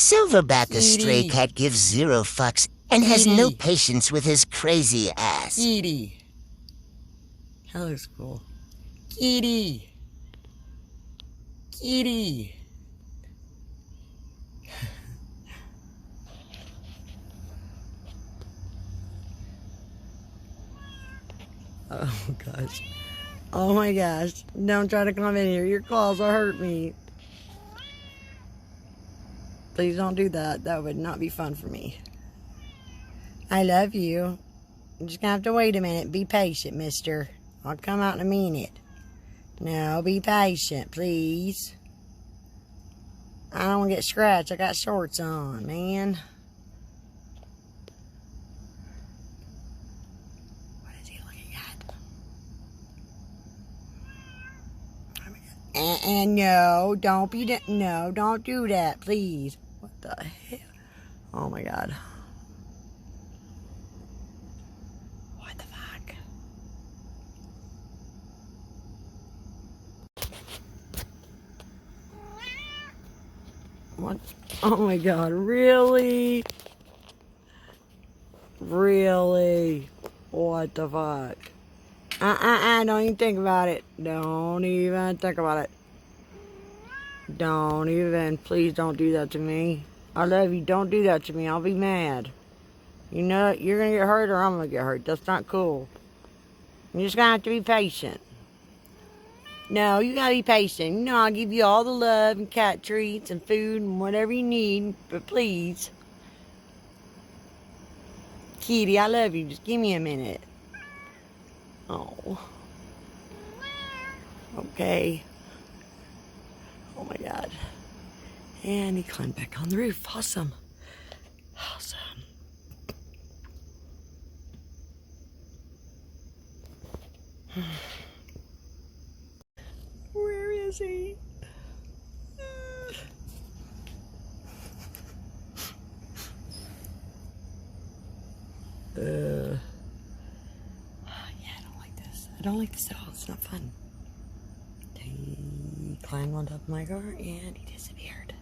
Silverback the stray Kitty. cat gives zero fucks and has no Kitty. patience with his crazy ass. Kitty. That looks cool. Kitty. Kitty. Oh gosh. Oh my gosh. Don't try to come in here. Your claws will hurt me. Please don't do that. That would not be fun for me. I love you. You're just gonna have to wait a minute. Be patient, mister. I'll come out in a minute. No, be patient, please. I don't want to get scratched. I got shorts on, man. What is he looking at? And no, don't be no, don't do that, please. What the hell? Oh my god. What the fuck? What? Oh my god, really? Really? What the fuck? Don't even think about it. Don't even think about it. Don't even. Please don't do that to me. I love you. Don't do that to me. I'll be mad. You know, you're gonna get hurt or I'm gonna get hurt. That's not cool. You're just gonna have to be patient. No, you gotta be patient. You know, I'll give you all the love and cat treats and food and whatever you need. But please. Kitty, I love you. Just give me a minute. Oh. Okay. Oh my god. And he climbed back on the roof. Awesome. Awesome. Where is he? Yeah, I don't like this. I don't like this at all. It's not fun. He climbed on top of my car and he disappeared.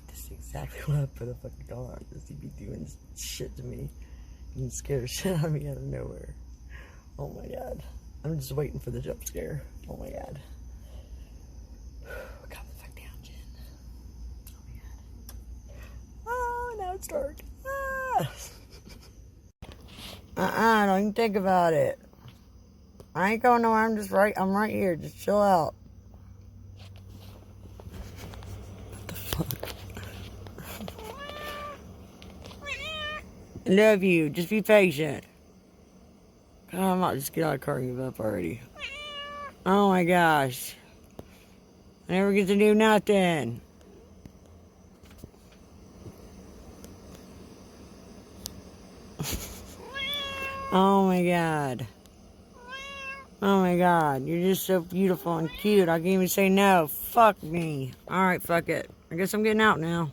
That's exactly what I put a fucking dog on. Does he be doing shit to me and scare the shit out of me out of nowhere? Oh my god. I'm just waiting for the jump scare. Oh my god. Calm the fuck down, Jen. Oh my god. Oh, now it's dark. Don't even think about it. I ain't going nowhere. I'm right here. Just chill out. What the fuck? I love you. Just be patient. God, I might just get out of the car and give up already. Oh my gosh. I never get to do nothing. Oh my god. Oh my god. You're just so beautiful and cute. I can't even say no. Fuck me. Alright, fuck it. I guess I'm getting out now.